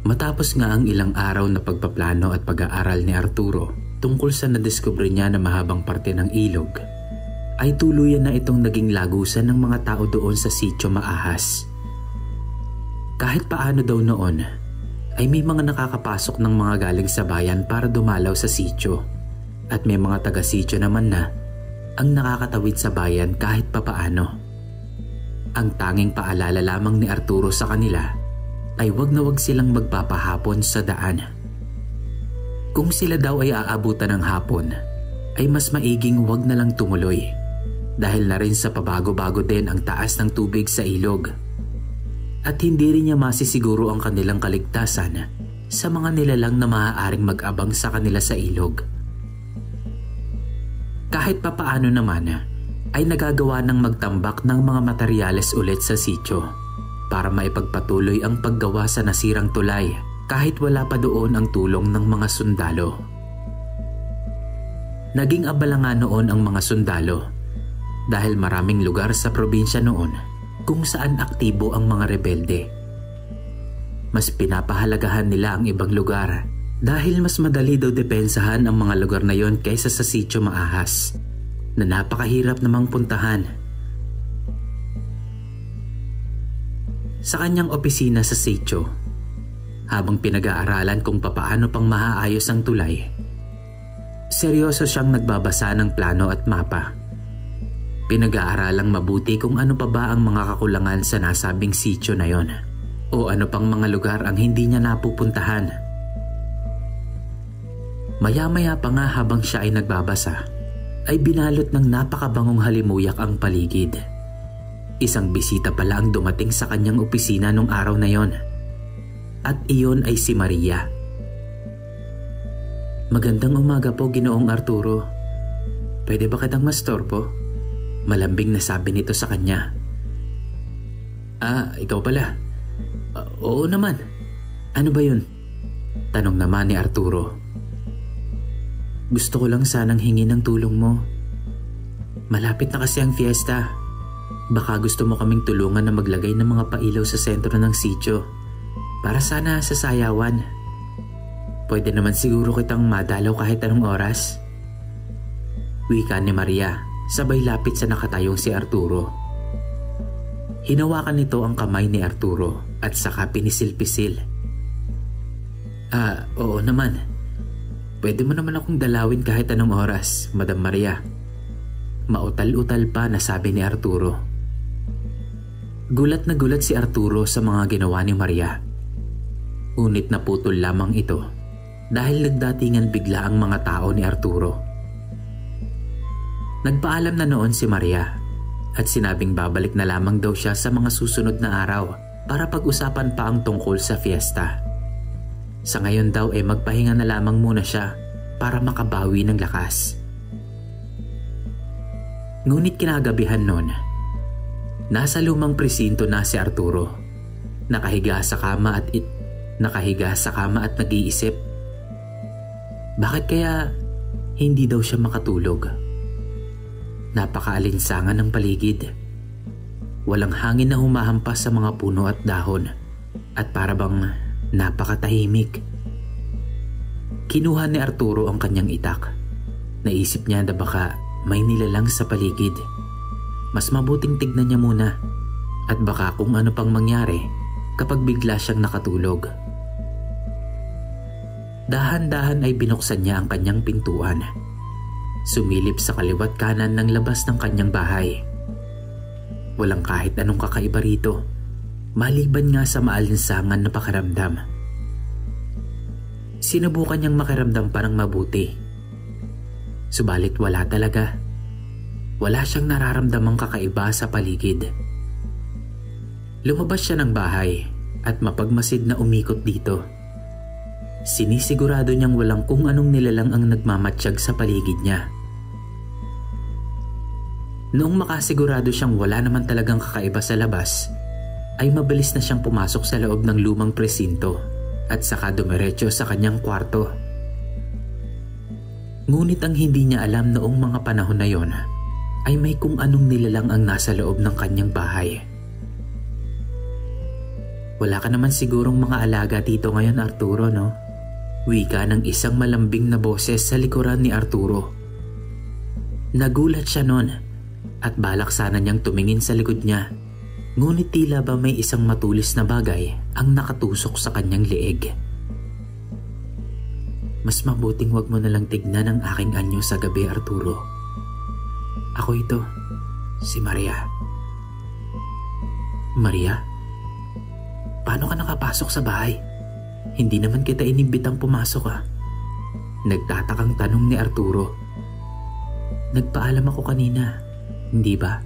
Matapos nga ang ilang araw na pagpaplano at pag-aaral ni Arturo tungkol sa nadiskubre niya na mahabang parte ng ilog, ay tuluyan na itong naging lagusan ng mga tao doon sa Sitio Maahas. Kahit paano daw noon, ay may mga nakakapasok ng mga galing sa bayan para dumalaw sa sitio, at may mga taga-sitio naman na ang nakakatawid sa bayan kahit papaano. Ang tanging paalala lamang ni Arturo sa kanila ay wag na wag silang magpapahapon sa daan. Kung sila daw ay aabutan ng hapon, ay mas maiging wag na lang tumuloy dahil na rin sa pabago-bago din ang taas ng tubig sa ilog. At hindi rin niya masisiguro ang kanilang kaligtasan sa mga nilalang na maaaring mag-abang sa kanila sa ilog. Kahit papaano naman ay nagagawa ng magtambak ng mga materyales ulit sa sitio para maipagpatuloy ang paggawa sa nasirang tulay kahit wala pa doon ang tulong ng mga sundalo. Naging abala nga noon ang mga sundalo dahil maraming lugar sa probinsya noon kung saan aktibo ang mga rebelde. Mas pinapahalagahan nila ang ibang lugar dahil mas madali daw depensahan ang mga lugar na yon kaysa sa Sitio Maahas na napakahirap namang puntahan. Sa kanyang opisina sa sitio, habang pinag-aaralan kung papaano pang maaayos ang tulay, seryoso siyang nagbabasa ng plano at mapa. Pinag-aaralang mabuti kung ano pa ba ang mga kakulangan sa nasabing sitio na yon o ano pang mga lugar ang hindi niya napupuntahan. Maya-maya pa nga habang siya ay nagbabasa, ay binalot ng napakabangong halimuyak ang paligid. Isang bisita pala ang dumating sa kanyang opisina nung araw na yon. At iyon ay si Maria. "Magandang umaga po, Ginoong Arturo. Pwede ba kitang mastorbo?" Malambing na sabi nito sa kanya. Ikaw pala. Oo naman. Ano ba yun?" Tanong naman ni Arturo. "Gusto ko lang sanang hingi ng tulong mo. Malapit na kasi ang fiesta. Baka gusto mo kaming tulungan na maglagay ng mga pailaw sa sentro ng sitio para sana sa sayawan. Pwede naman siguro kitang madalaw kahit anong oras." Wika ni Maria, sabay lapit sa nakatayong si Arturo. Hinawakan nito ang kamay ni Arturo at saka pinisil-pisil. Oo naman. Pwede mo naman akong dalawin kahit anong oras, Madam Maria." Mautal-utal pa na sabi ni Arturo. Gulat na gulat si Arturo sa mga ginawa ni Maria. Ngunit naputol lamang ito dahil nagdatingan bigla ang mga tao ni Arturo. Nagpaalam na noon si Maria at sinabing babalik na lamang daw siya sa mga susunod na araw para pag-usapan pa ang tungkol sa fiesta. Sa ngayon daw magpahinga na lamang muna siya para makabawi ng lakas. Ngunit kinagabihan noon, nasa lumang presinto na si Arturo, nakahiga sa kama at nag-iisip. Bakit kaya hindi daw siya makatulog? Napakaalinsangan ng paligid. Walang hangin na humahampas sa mga puno at dahon at para bang napakatahimik. Kinuha ni Arturo ang kanyang itak. Naisip niya na baka may nilalang sa paligid. Mas mabuting tignan niya muna at baka kung ano pang mangyari kapag bigla siyang nakatulog. Dahan-dahan ay binuksan niya ang kanyang pintuan. Sumilip sa kaliwat kanan ng labas ng kanyang bahay. Walang kahit anong kakaiba rito, maliban nga sa maalinsangan na pakiramdam. Sinubukan niyang makiramdam pa ng mabuti. Subalit wala talaga. Wala siyang nararamdamang kakaiba sa paligid. Lumabas siya ng bahay at mapagmasid na umikot dito. Sinisigurado niyang walang kung anong nilalang ang nagmamatsyag sa paligid niya. Noong makasigurado siyang wala naman talagang kakaiba sa labas, ay mabilis na siyang pumasok sa loob ng lumang presinto at saka dumiretso sa kanyang kwarto. Ngunit ang hindi niya alam noong mga panahon na yon ay may kung anong nilalang ang nasa loob ng kanyang bahay. Wala ka naman sigurong mga alaga dito ngayon, Arturo, no? Wika ng isang malambing na boses sa likuran ni Arturo. Nagulat siya noon at balak sana niyang tumingin sa likod niya. Ngunit tila ba may isang matulis na bagay ang nakatusok sa kanyang leeg. Mas mabuting wag mo nalang tignan ang aking anyo sa gabi, Arturo. Ako ito, si Maria. Maria? Paano ka nakapasok sa bahay? Hindi naman kita inimbitang pumasok Nagtatakang tanong ni Arturo. Nagpaalam ako kanina, hindi ba?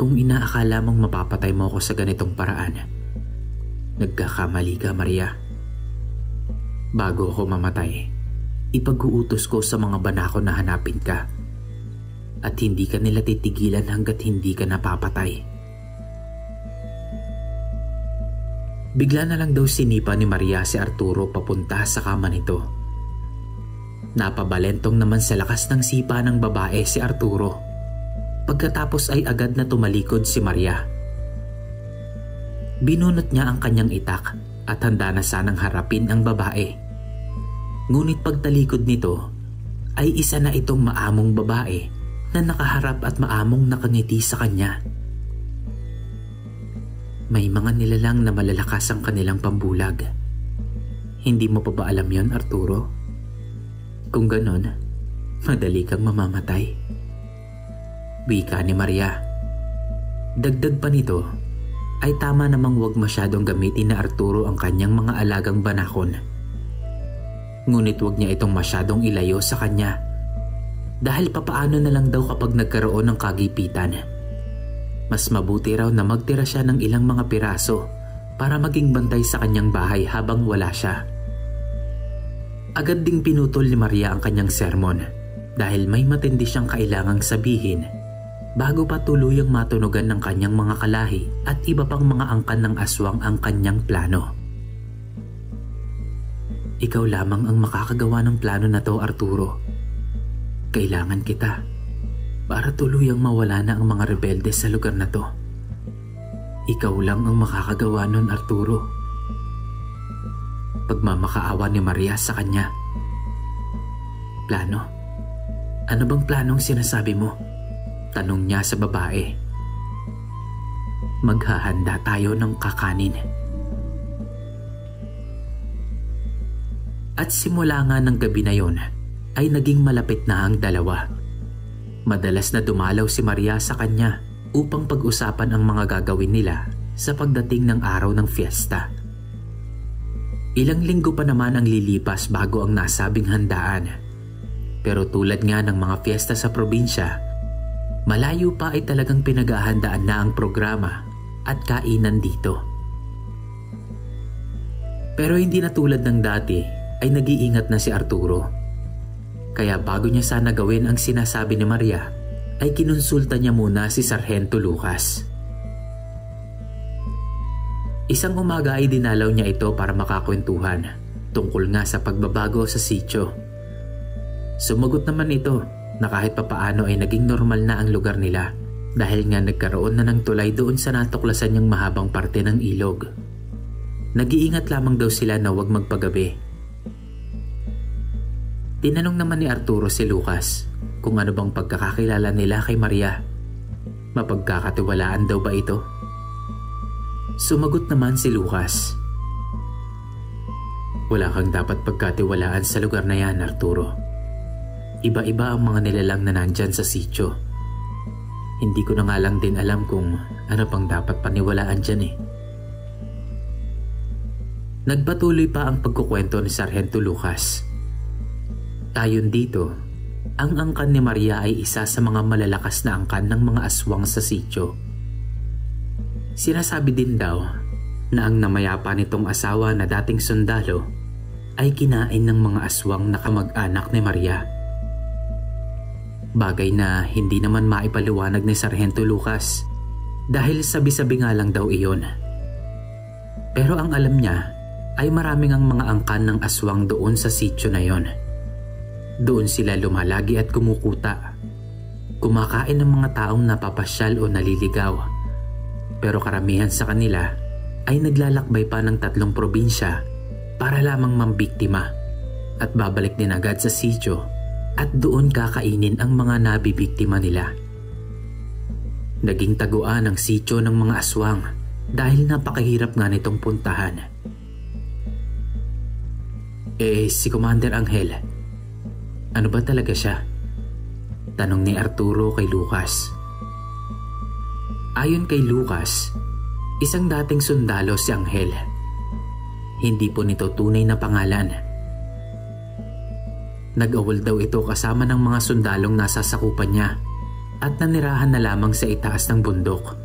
Kung inaakala mong mapapatay mo ako sa ganitong paraan, nagkakamali ka, Maria. Bago ako mamatay, ipag-uutos ko sa mga banako na hanapin ka. At hindi ka nila titigilan hanggat hindi ka napapatay. Bigla na lang daw sinipa ni Maria si Arturo papunta sa kama nito. Napabalentong naman sa lakas ng sipa ng babae si Arturo. Pagkatapos ay agad na tumalikod si Maria. Binunot niya ang kanyang itak at handa na sanang harapin ang babae. Ngunit pagtalikod nito ay isa na itong maamong babae na nakaharap at maamong nakangiti sa kanya. May mga nilalang na malalakas ang kanilang pambulag. Hindi mo pa ba alam yon, Arturo? Kung ganon, madali kang mamamatay. Wika ni Maria. Dagdag pa nito, ay tama namang wag masyadong gamitin na Arturo ang kanyang mga alagang banakon. Ngunit wag niya itong masyadong ilayo sa kanya. Dahil papaano na lang daw kapag nagkaroon ng kagipitan. Mas mabuti raw na magtira siya ng ilang mga piraso para maging bantay sa kanyang bahay habang wala siya. Agad ding pinutol ni Maria ang kanyang sermon dahil may matindi siyang kailangang sabihin bago pa tuluyang matunugan ng kanyang mga kalahi at iba pang mga angkan ng aswang ang kanyang plano. Ikaw lamang ang makakagawa ng plano na to, Arturo. Kailangan kita para tuluyang mawala na ang mga rebelde sa lugar na to. Ikaw lang ang makakagawa nun, Arturo. Pagmamakaawa ni Maria sa kanya. Plano? Ano bang planong sinasabi mo? Tanong niya sa babae. Maghahanda tayo ng kakanin. At simula nga ng gabi na yon, ay naging malapit na ang dalawa. Madalas na dumalaw si Maria sa kanya upang pag-usapan ang mga gagawin nila sa pagdating ng araw ng fiesta. Ilang linggo pa naman ang lilipas bago ang nasabing handaan. Pero tulad nga ng mga fiesta sa probinsya, malayo pa ay talagang pinaghahandaan na ang programa at kainan dito. Pero hindi na tulad ng dati ay nag-iingat na si Arturo. Kaya bago niya sana gawin ang sinasabi ni Maria, ay kinonsulta niya muna si Sargento Lucas. Isang umaga ay dinalaw niya ito para makakwentuhan tungkol nga sa pagbabago sa sitio. Sumagot naman ito na kahit papaano ay naging normal na ang lugar nila dahil nga nagkaroon na ng tulay doon sa natuklasan niyang mahabang parte ng ilog. Nag-iingat lamang daw sila na huwag magpagabi. Tinanong naman ni Arturo si Lucas kung ano bang pagkakakilala nila kay Maria. Mapagkakatiwalaan daw ba ito? Sumagot naman si Lucas. Wala kang dapat pagkatiwalaan sa lugar na yan, Arturo. Iba-iba ang mga nilalang na nandyan sa sitio. Hindi ko na nga lang din alam kung ano pang dapat paniwalaan dyan eh. Nagpatuloy pa ang pagkukwento ni Sargento Lucas. Ayon dito, ang angkan ni Maria ay isa sa mga malalakas na angkan ng mga aswang sa sitio. Sinasabi din daw na ang namayapa nitong asawa na dating sundalo ay kinain ng mga aswang na kamag-anak ni Maria. Bagay na hindi naman maipaliwanag ni Sargento Lucas dahil sabi-sabi nga lang daw iyon. Pero ang alam niya ay maraming ang mga angkan ng aswang doon sa sitio na yon. Doon sila lumalagi at kumukuta. Kumakain ng mga taong napapasyal o naliligaw Pero karamihan sa kanila ay naglalakbay pa ng 3 probinsya para lamang mambiktima at babalik din agad sa sitio at doon kakainin ang mga nabibiktima nila. Naging taguan ang sitio ng mga aswang dahil napakahirap nga nitong puntahan. Si Commander Angel, ano ba talaga siya? Tanong ni Arturo kay Lucas. Ayon kay Lucas, isang dating sundalo si Angel. Hindi po nito tunay na pangalan. Nag-awol daw ito kasama ng mga sundalong nasa sakupan niya at nanirahan na lamang sa itaas ng bundok.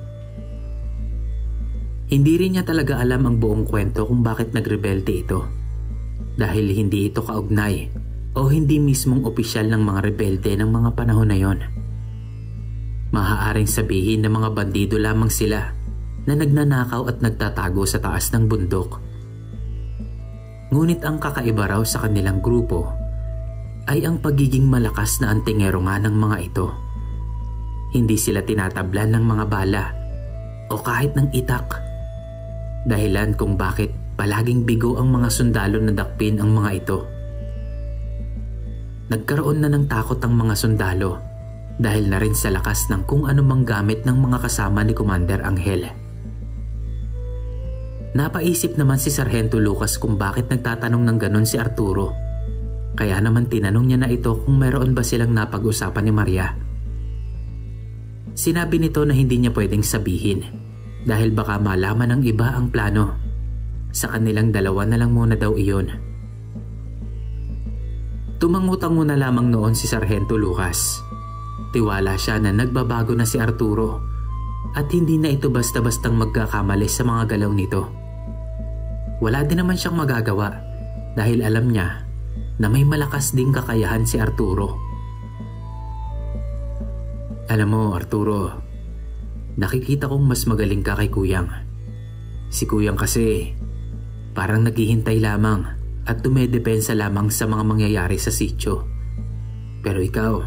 Hindi rin niya talaga alam ang buong kwento kung bakit nagrebelde ito. Dahil hindi ito kaugnay o hindi mismong opisyal ng mga rebelde ng mga panahon na yon. Maaaring sabihin na mga bandido lamang sila na nagnanakaw at nagtatago sa taas ng bundok. Ngunit ang kakaiba raw sa kanilang grupo ay ang pagiging malakas na antingero nga ng mga ito. Hindi sila tinatablan ng mga bala o kahit ng itak. Dahilan kung bakit palaging bigo ang mga sundalo na dakpin ang mga ito. Nagkaroon na ng takot ang mga sundalo dahil na rin sa lakas ng kung anumang gamit ng mga kasama ni Commander Angel. Napaisip naman si Sargento Lucas kung bakit nagtatanong ng ganon si Arturo. Kaya naman tinanong niya na ito kung meron ba silang napag-usapan ni Maria. Sinabi nito na hindi niya pwedeng sabihin dahil baka malaman ng iba ang plano. Sa kanilang dalawa na lang muna daw iyon. Tumangutang muna lamang noon si Sargento Lucas. Tiwala siya na nagbabago na si Arturo at hindi na ito basta-bastang magkakamali sa mga galaw nito. Wala din naman siyang magagawa dahil alam niya na may malakas ding kakayahan si Arturo. Alam mo, Arturo, nakikita kong mas magaling ka kay Kuyang. Si Kuyang kasi parang naghihintay lamang at dumedepensa lamang sa mga mangyayari sa sitio. Pero ikaw,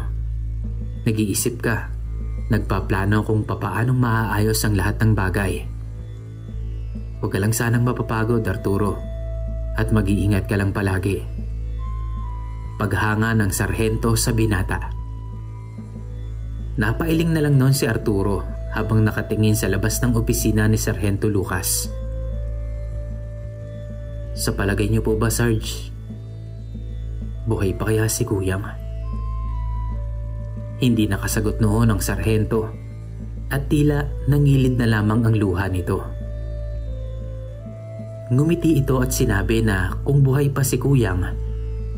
nag-iisip ka, nagpaplano kung papaanong maaayos ang lahat ng bagay. Huwag ka lang sanang mapapagod, Arturo, at mag-iingat ka lang palagi. Paghanga ng sarhento sa binata. Napailing na lang noon si Arturo habang nakatingin sa labas ng opisina ni Sargento Lucas. Sa palagay niyo po ba, Sarge? Buhay pa kaya si Kuyang? Hindi nakasagot noon ang sarhento at tila nangilid na lamang ang luha nito. Ngumiti ito at sinabi na kung buhay pa si Kuyang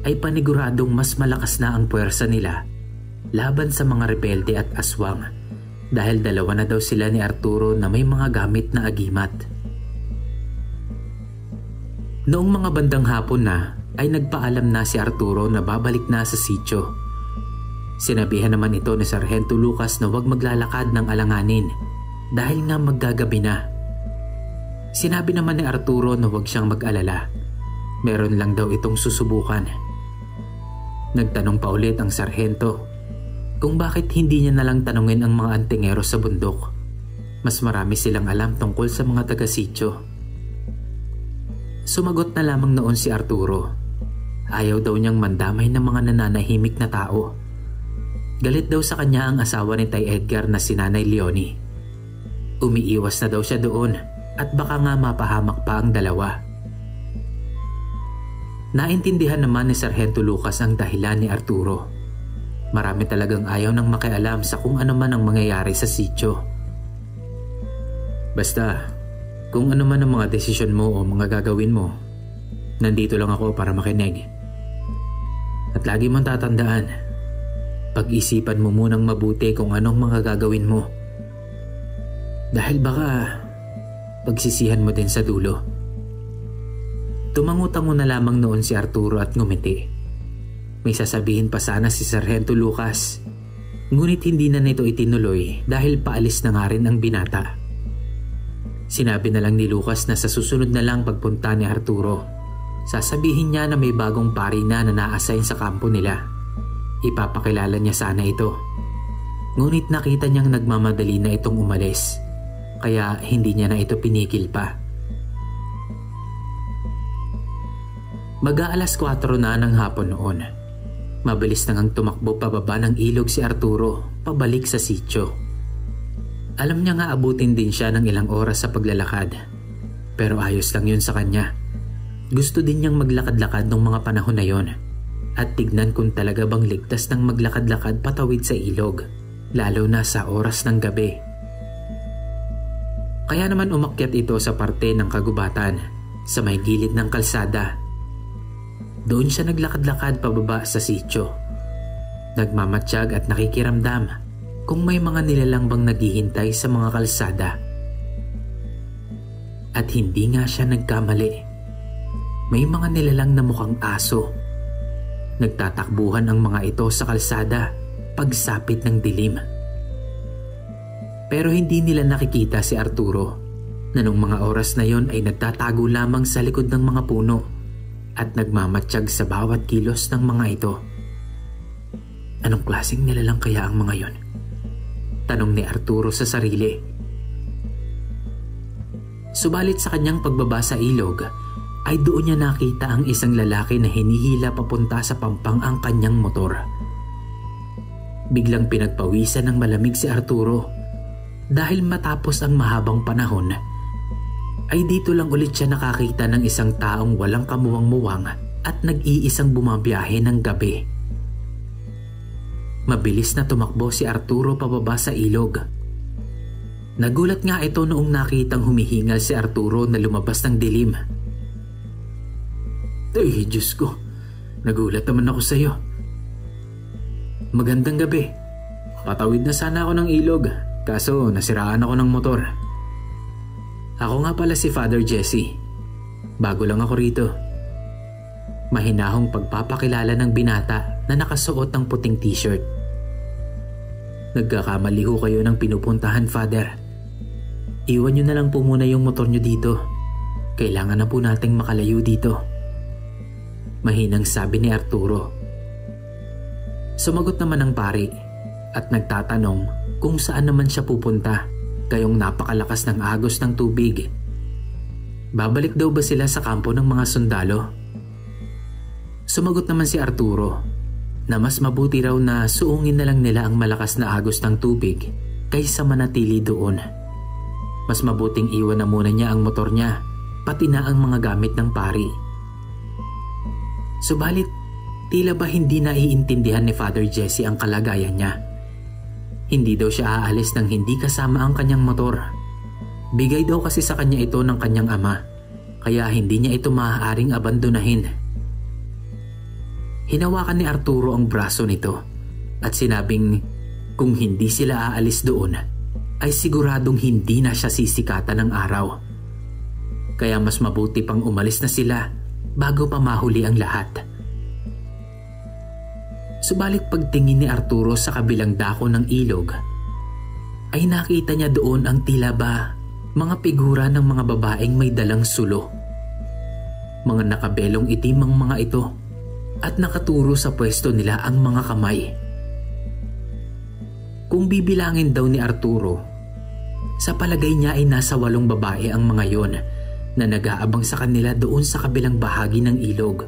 ay paniguradong mas malakas na ang puwersa nila laban sa mga rebelde at aswang dahil dalawa na daw sila ni Arturo na may mga gamit na agimat. Noong mga bandang hapon na ay nagpaalam na si Arturo na babalik na sa sitio. Sinabihan naman ito ni Sargento Lucas na huwag maglalakad ng alanganin dahil nga maggagabi na. Sinabi naman ni Arturo na huwag siyang mag-alala. Meron lang daw itong susubukan. Nagtanong pa ulit ang sarhento kung bakit hindi niya nalang tanungin ang mga antingero sa bundok. Mas marami silang alam tungkol sa mga taga-sitio. Sumagot na lamang noon si Arturo. Ayaw daw niyang mandamay ng mga nananahimik na tao. Galit daw sa kanya ang asawa ni Tay Edgar na si Nanay Leonie. Umiiwas na daw siya doon at baka nga mapahamak pa ang dalawa. Naintindihan naman ni Sargento Lucas ang dahilan ni Arturo. Marami talagang ayaw nang makialam sa kung ano man ang mangyayari sa sitio. Basta, kung ano man ang mga desisyon mo o mga gagawin mo, nandito lang ako para makinig. At lagi mong tatandaan, pag-isipan mo munang mabuti kung anong mga gagawin mo. Dahil baka pagsisihan mo din sa dulo. Tumangutang na lamang noon si Arturo at ngumiti. May sasabihin pa sana si Sargento Lucas, ngunit hindi na nito itinuloy dahil paalis na nga rin ang binata. Sinabi na lang ni Lucas na sa susunod na lang pagpunta ni Arturo, sasabihin niya na may bagong pari na na-assign sa kampo nila. Ipapakilala niya sana ito. Ngunit nakita niyang nagmamadali na itong umalis. kaya hindi niya na ito pinigil pa. Mag-aalas 4 na ng hapon noon. Mabilis nang tumakbo pababa ng ilog si Arturo pabalik sa sitio. Alam niya nga abutin din siya ng ilang oras sa paglalakad. Pero ayos lang yun sa kanya. Gusto din niyang maglakad-lakad nung mga panahon na yon at tignan kung talaga bang ligtas ng maglakad-lakad patawid sa ilog, lalo na sa oras ng gabi. Kaya naman umakyat ito sa parte ng kagubatan sa may gilid ng kalsada. Doon siya naglakad-lakad pababa sa sitio. Nagmamatsyag at nakikiramdam kung may mga nilalang bang naghihintay sa mga kalsada. At hindi nga siya nagkamali. May mga nilalang na mukhang aso. Nagtatakbuhan ang mga ito sa kalsada pagsapit ng dilim. Pero hindi nila nakikita si Arturo na nung mga oras na yon ay nagtatago lamang sa likod ng mga puno at nagmamatsyag sa bawat kilos ng mga ito. Anong klaseng nilalang kaya ang mga yon? Tanong ni Arturo sa sarili. Subalit sa kanyang pagbaba sa ilog ay doon niya nakita ang isang lalaki na hinihila papunta sa pampang ang kanyang motor. Biglang pinagpawisan ng malamig si Arturo dahil matapos ang mahabang panahon ay dito lang ulit siya nakakita ng isang taong walang kamuwang-muwang at nag-iisang bumabiyahe ng gabi. Mabilis na tumakbo si Arturo pababa sa ilog. Nagulat nga ito noong nakitang humihingal si Arturo na lumabas ng dilim. Ay, Diyos ko, nagulat naman ako sa iyo. Magandang gabi. Patawid na sana ako ng ilog, kaso nasiraan ako ng motor. Ako nga pala si Father Jesse. Bago lang ako rito. Mahinahong pagpapakilala ng binata na nakasuot ng puting t-shirt. Nagkakamali ho kayo ng pinupuntahan, Father. Iwan nyo na lang po muna yung motor nyo dito. Kailangan na po nating makalayo dito. Mahinang sabi ni Arturo. Sumagot naman ang pari at nagtatanong kung saan naman siya pupunta gayong napakalakas ng agos ng tubig. Babalik daw ba sila sa kampo ng mga sundalo? Sumagot naman si Arturo na mas mabuti raw na suungin na lang nila ang malakas na agos ng tubig kaysa manatili doon. Mas mabuting iwan na muna niya ang motor niya, pati na ang mga gamit ng pari. Subalit, tila ba hindi naiintindihan ni Father Jesse ang kalagayan niya? Hindi daw siya aalis nang hindi kasama ang kanyang motor. Bigay daw kasi sa kanya ito ng kanyang ama, kaya hindi niya ito maaaring abandonahin. Hinawakan ni Arturo ang braso nito at sinabing kung hindi sila aalis doon ay siguradong hindi na siya sisikatan ng araw. Kaya mas mabuti pang umalis na sila bago pa mahuli ang lahat. Subalit pagtingin ni Arturo sa kabilang dako ng ilog ay nakita niya doon ang tila ba mga figura ng mga babaeng may dalang sulo. Mga nakabelong itim ang mga ito at nakaturo sa pwesto nila ang mga kamay. Kung bibilangin daw ni Arturo, sa palagay niya ay nasa 8 babae ang mga yon na nag-aabang sa kanila doon sa kabilang bahagi ng ilog.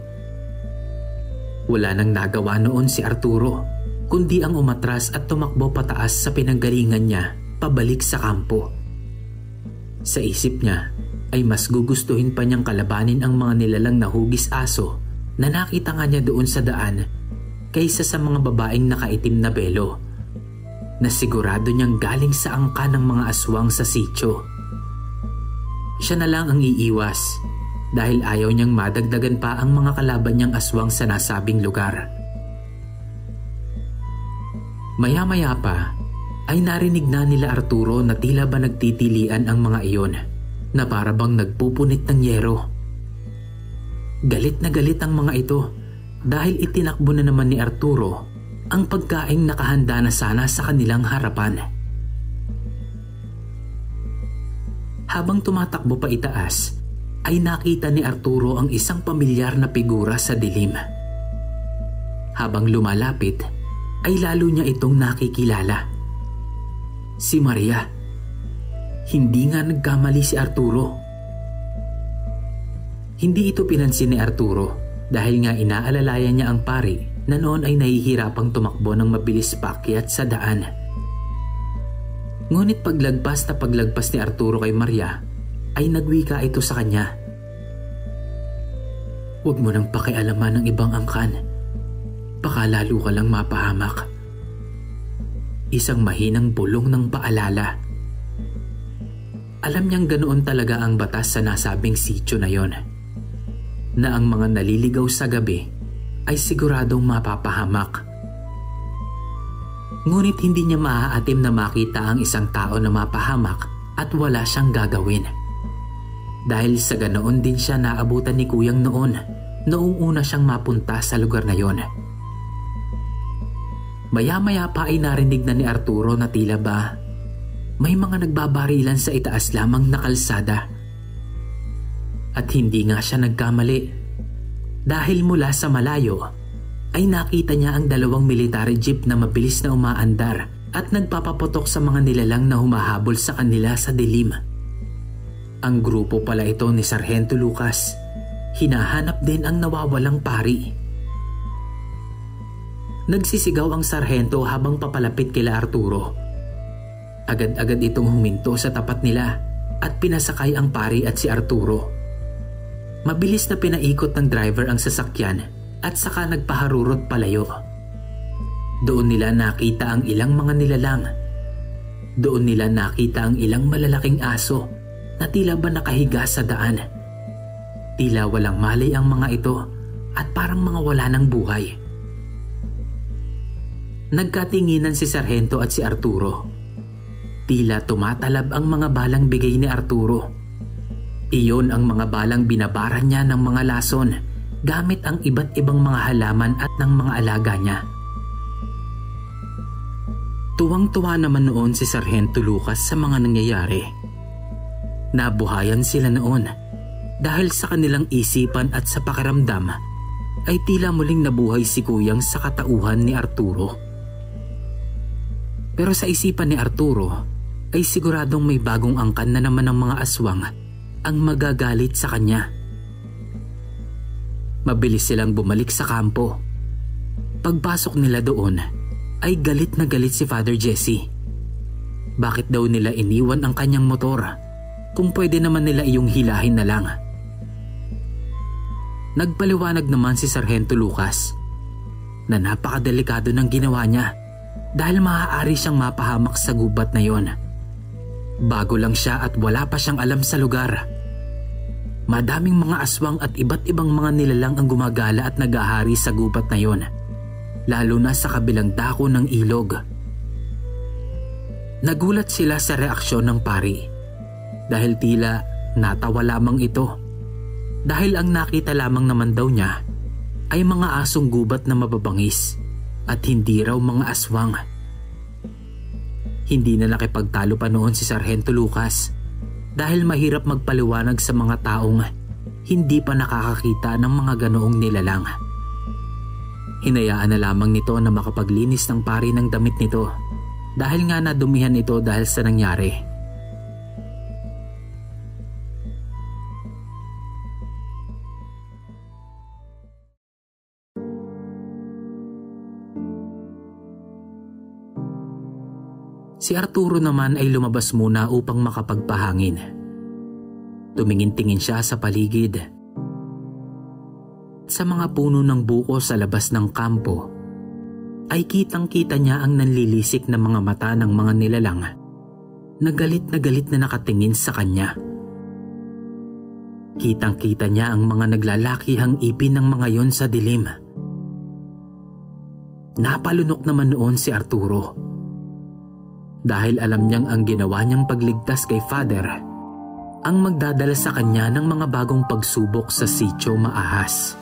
Wala nang nagawa noon si Arturo kundi ang umatras at tumakbo pataas sa pinanggalingan niya pabalik sa kampo. Sa isip niya ay mas gugustuhin pa niyang kalabanin ang mga nilalang na hugis aso na nakita nga niya doon sa daan kaysa sa mga babaeng nakaitim na belo na sigurado niyang galing sa angka ng mga aswang sa sitio. Siya na lang ang iiwas dahil ayaw niyang madagdagan pa ang mga kalaban niyang aswang sa nasabing lugar. Maya-maya pa ay narinig na nila Arturo na tila ba nagtitilian ang mga iyon na para bang nagpupunit ng yero. Galit na galit ang mga ito dahil itinakbo na naman ni Arturo ang pagkaing nakahanda na sana sa kanilang harapan. Habang tumatakbo pa itaas, ay nakita ni Arturo ang isang pamilyar na figura sa dilim. Habang lumalapit, ay lalo niya itong nakikilala. Si Maria. Hindi nga nagkamali si Arturo. Hindi ito pinansin ni Arturo dahil nga inaalalayan niya ang pari na noon ay nahihirapang tumakbo ng mabilis paakyat sa daan. Ngunit paglagpas ni Arturo kay Maria ay nagwika ito sa kanya. Huwag mo nang pakialaman ng ibang angkan. Baka lalo ka lang mapahamak. Isang mahinang bulong ng paalala. Alam niyang ganoon talaga ang batas sa nasabing sitio na yon, na ang mga naliligaw sa gabi ay siguradong mapapahamak. Ngunit hindi niya maaatim na makita ang isang tao na mapahamak at wala siyang gagawin. Dahil sa ganoon din siya naabutan ni Kuyang noong una siyang mapunta sa lugar na yon. Maya-maya pa ay narinig na ni Arturo na tila ba may mga nagbabarilan sa itaas lamang na kalsada. At hindi nga siya nagkamali dahil mula sa malayo ay nakita niya ang 2 military jeep na mabilis na umaandar at nagpapaputok sa mga nilalang na humahabol sa kanila sa dilim. Ang grupo pala ito ni Sargento Lucas. Hinahanap din ang nawawalang pari. Nagsisigaw ang sarhento habang papalapit kila Arturo. Agad-agad itong huminto sa tapat nila at pinasakay ang pari at si Arturo. Mabilis na pinaikot ng driver ang sasakyan at saka nagpaharurot palayo. Doon nila nakita ang ilang mga nilalang. Doon nila nakita ang ilang malalaking aso na tila ba nakahiga sa daan. Tila walang malay ang mga ito at parang mga wala ng buhay. Nagkatinginan si Sarhento at si Arturo. Tila tumatalab ang mga balang bigay ni Arturo. Iyon ang mga balang binabara niya ng mga lason gamit ang iba't ibang mga halaman at ng mga alaga niya. Tuwang-tuwa naman noon si Sargento Lucas sa mga nangyayari. Nabuhayan sila noon dahil sa kanilang isipan at sa pakiramdam ay tila muling nabuhay si Kuyang sa katauhan ni Arturo. Pero sa isipan ni Arturo ay siguradong may bagong angkan na naman ng mga aswang ang magagalit sa kanya. Mabilis silang bumalik sa kampo. Pagpasok nila doon ay galit na galit si Father Jesse. Bakit daw nila iniwan ang kanyang motor kung pwede naman nila iyong hilahin na lang? Nagpaliwanag naman si Sargento Lucas na napakadelikado ng ginawa niya dahil maaari siyang mapahamak sa gubat na yon. Bago lang siya at wala pa siyang alam sa lugar. Madaming mga aswang at iba't ibang mga nilalang ang gumagala at nagahari sa gubat na yon, lalo na sa kabilang dako ng ilog. Nagulat sila sa reaksyon ng pari dahil tila natawa lamang ito dahil ang nakita lamang naman daw niya ay mga asong gubat na mababangis at hindi raw mga aswang. Hindi na nakipagtalo pa noon si Sargento Lucas dahil mahirap magpaliwanag sa mga taong hindi pa nakakakita ng mga ganoong nilalang. Hinayaan na lamang nito na makapaglinis ng pari ng damit nito dahil nga nadumihan ito dahil sa nangyari. Si Arturo naman ay lumabas muna upang makapagpahangin. Tumingin-tingin siya sa paligid. Sa mga puno ng buko sa labas ng kampo, ay kitang-kita niya ang nanlilisik na mga mata ng mga nilalang na galit na nakatingin sa kanya. Kitang-kita niya ang mga naglalakihang ipin ng mga yon sa dilim. Napalunok naman noon si Arturo. Dahil alam niyang ang ginawa niyang pagligtas kay Father ang magdadala sa kanya ng mga bagong pagsubok sa sitio Maahas.